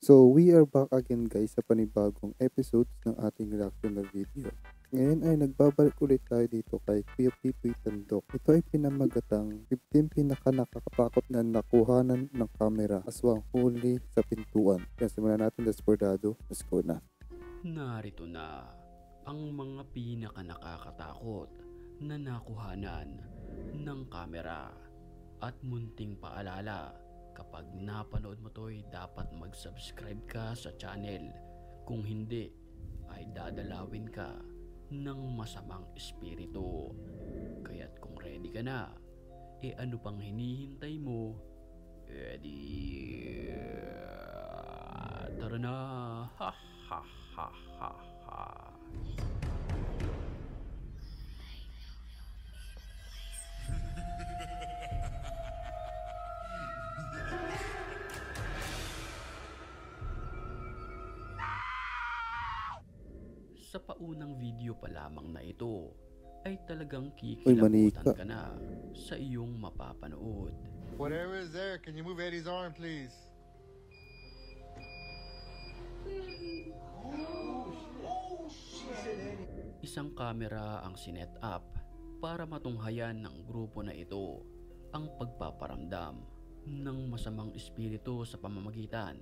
So, we are back again guys sa panibagong episodes ng ating reaction na video. Ngayon ay nagbabalik ulit tayo dito kay Kuya Pipoy Tandok. Ito ay pinamagatang 15 pinaka-nakakatakot na nakuhanan ng kamera aswang huli sa pintuan. Kaya simulan natin Desportado. Let's go na. Narito na ang mga pinaka-nakakatakot na nakuhanan ng kamera. At munting paalala, kapag napanood mo to'y dapat mag-subscribe ka sa channel. Kung hindi, ay dadalawin ka ng masamang espiritu. Kaya't kung ready ka na, ano pang hinihintay mo? Tara na! Ha ha ha ha ha! Sa paunang video pa lamang na ito ay talagang kikilabutan manika. ka na sa iyong mapapanood. Whatever is there, can you move Eddie's arm, please? Isang kamera ang sinet up para matunghayan ng grupo na ito ang pagpaparamdam ng masamang espiritu sa pamamagitan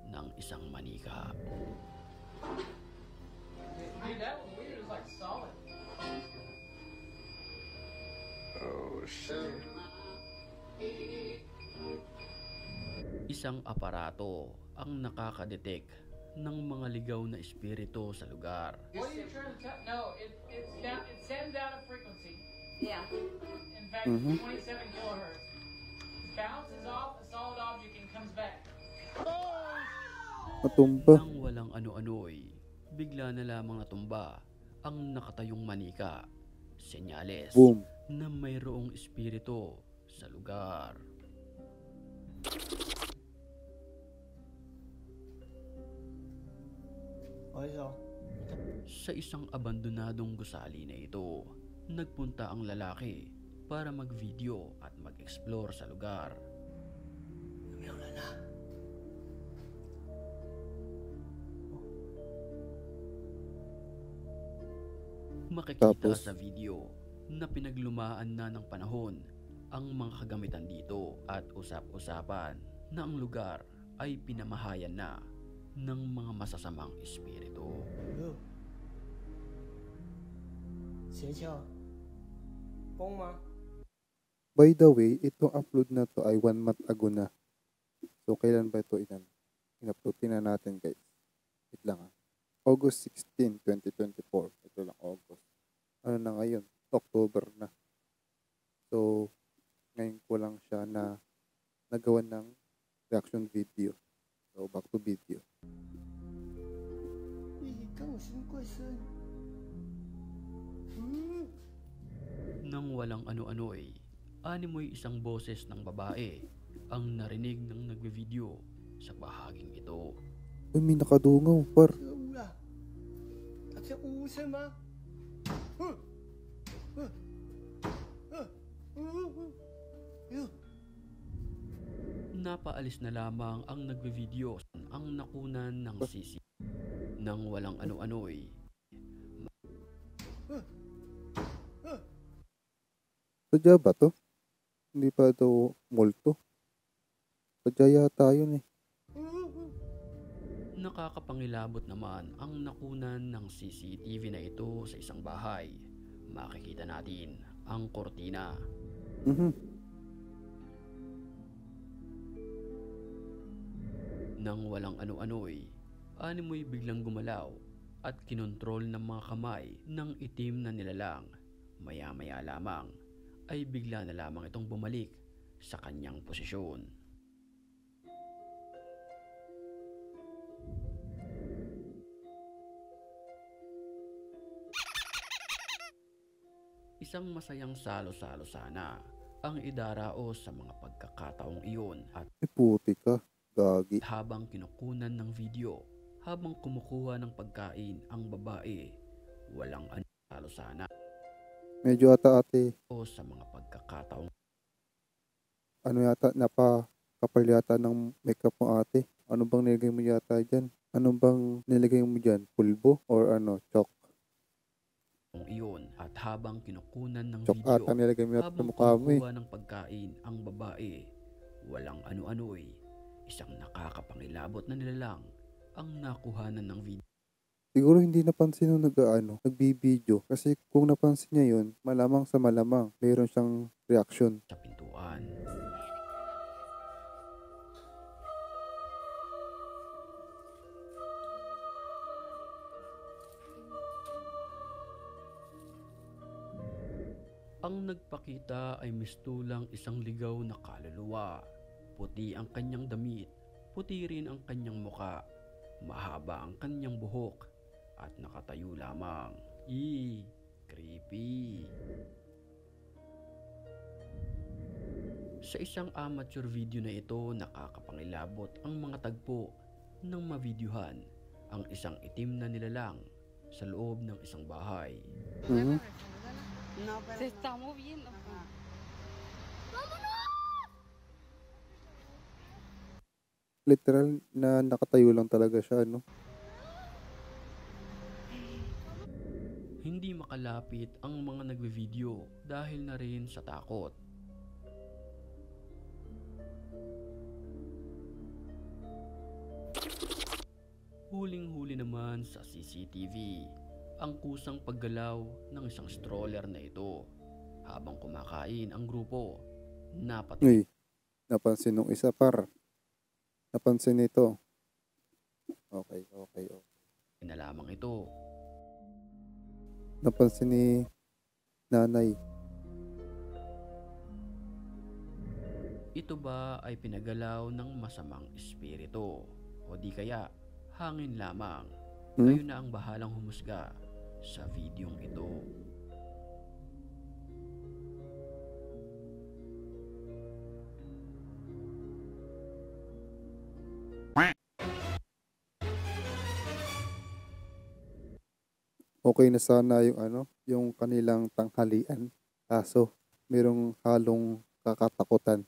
ng isang manika. Dude, that was weird. It was like solid. Oh, shit. Isang aparato ang nakakadetect ng mga ligaw na espiritu sa lugar. What are you trying to tell? No, it sends out a frequency. Yeah. In fact, 27 kilohertz. Bounces off a solid object and comes back. Matumba. Nang walang ano-ano'y bigla na lamang natumba ang nakatayong manika. Senyales Boom. na mayroong espiritu sa lugar. Sa isang abandonadong gusali na ito, nagpunta ang lalaki para mag-video at mag-explore sa lugar. Makikita Tapos? sa video na pinaglumaan na ng panahon ang mga kagamitan dito at usap-usapan na ang lugar ay pinamahayan na ng mga masasamang espiritu. 邪教崩吗？ By the way, itong upload na to ay 1 month ago na. So, kailan ba ito in-upload? Tingnan natin guys. Wait lang ha. August 16, 2024. Ito lang August. Ano na ngayon? October na. So, ngayon ko lang siya na nagawa ng reaction video. So, back to video. 咦，跟我声怪声。 Nang walang ano-ano'y, animoy isang boses ng babae ang narinig ng nagbe-video sa bahaging ito. Uy, may nakadungaw, par. 这屋了，它在屋声吗？Napaalis na lamang ang nagbe-video ang nakunan ng sisi. Nang walang ano-ano'y, Sadya ba to? Hindi pa daw multo. Sadya yata yun eh. nakakapangilabot naman ang nakunan ng CCTV na ito sa isang bahay. Makikita natin ang kortina. Nang walang ano-ano'y, animoy biglang gumalaw at kinontrol ng mga kamay ng itim na nilalang. Maya-maya lamang ay bigla na lamang itong bumalik sa kanyang posisyon. Isang masayang salo-salo sana ang idaraos sa mga pagkakataong iyon at Puti ka. Gagi. habang kinukunan ng video, habang kumukuha ng pagkain ang babae, walang salo sana Medyo ata ate, o sa mga pagkakataong ano yata, kapal yata ng makeup mo ate. Ano bang nilagay mo yata dyan? Ano bang nilagay mo dyan? Pulbo or ano? Chalk? Kung iyon at habang kinukunan ng Chalk video, ata nilagay mo yata sa habang mukha mo eh. kumukuha ng pagkain ang babae, walang ano-ano'y isang nakakapangilabot na nilalang ang nakuhanan ng video Siguro hindi napansin nung nagbibideo. Kasi kung napansin niya yun, malamang sa malamang, mayroon siyang reaction. sa pintuan. Ang nagpakita ay mistulang isang ligaw na kaluluwa. Puti ang kanyang damit, puti rin ang kanyang muka, mahaba ang kanyang buhok, at nakatayo lamang. Creepy. Sa isang amateur video na ito, nakakapangilabot ang mga tagpo ng mavideohan ang isang itim na nilalang sa loob ng isang bahay. Mhm. Se está moviendo. Literal na nakatayo lang talaga siya, no? Hindi makalapit ang mga nagve-video dahil na rin sa takot. Huling-huli naman sa CCTV ang kusang paggalaw ng isang stroller na ito habang kumakain ang grupo. Uy, napansin nung isa par. Napansin nito. Okay. na lamang ito. Napansin ni nanay. Ito ba ay pinagalaw ng masamang espiritu o di kaya hangin lamang? Kayo na ang bahalang humusga sa videong ito. Okay na sana yung kanilang tanghalian. Kaso, merong halong kakatakutan.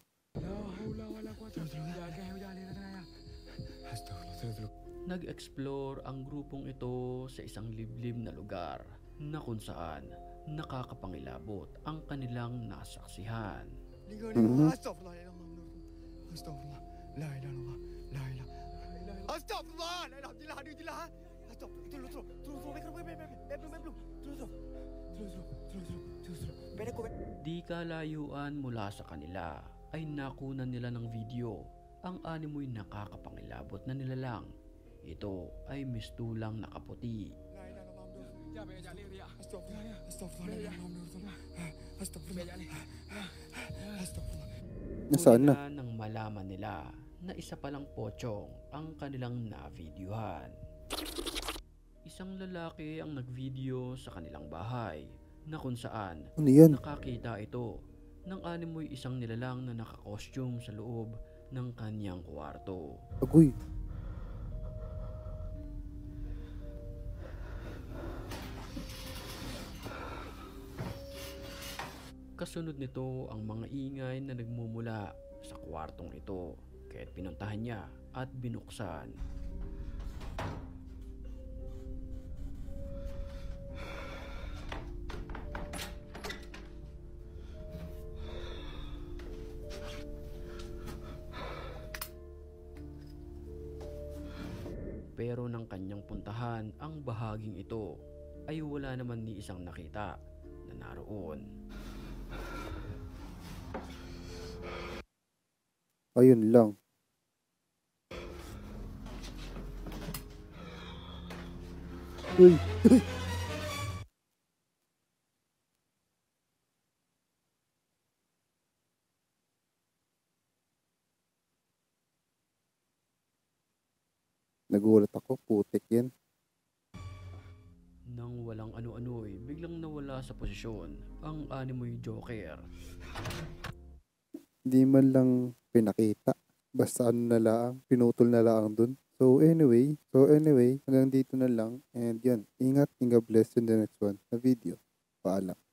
Nag-explore ang grupong ito sa isang liblib na lugar na kung saan nakakapangilabot ang kanilang nasaksihan. Mhm. Di kalayuan mula sa kanila ay nakunan nila ng video ang animoy nakakapangilabot na nilalang. Ito ay mistulang nakaputi. Nasaan na? Huli nang malaman nila na isa palang pochong ang kanilang na-videohan. Isang lalaki ang nag-video sa kanilang bahay na kung saan Ano yan? nakakita ito ng animoy isang nilalang na naka-costume sa loob ng kanyang kwarto. Agoy. Kasunod nito ang mga ingay na nagmumula sa kwartong ito, kaya't pinuntahan niya at binuksan. Pero nang kanyang puntahan ang bahaging ito, ay wala naman ni isang nakita na naroon. Ayun lang. Uy. Nagulat ako, putik yan. Nang walang ano-ano'y biglang nawala sa posisyon ang animoy Joker. Hindi man lang pinakita. Basta na lang, pinutol na lang dun. So anyway, hanggang dito na lang. And yan, ingat, God bless you in the next one na video. Paalam.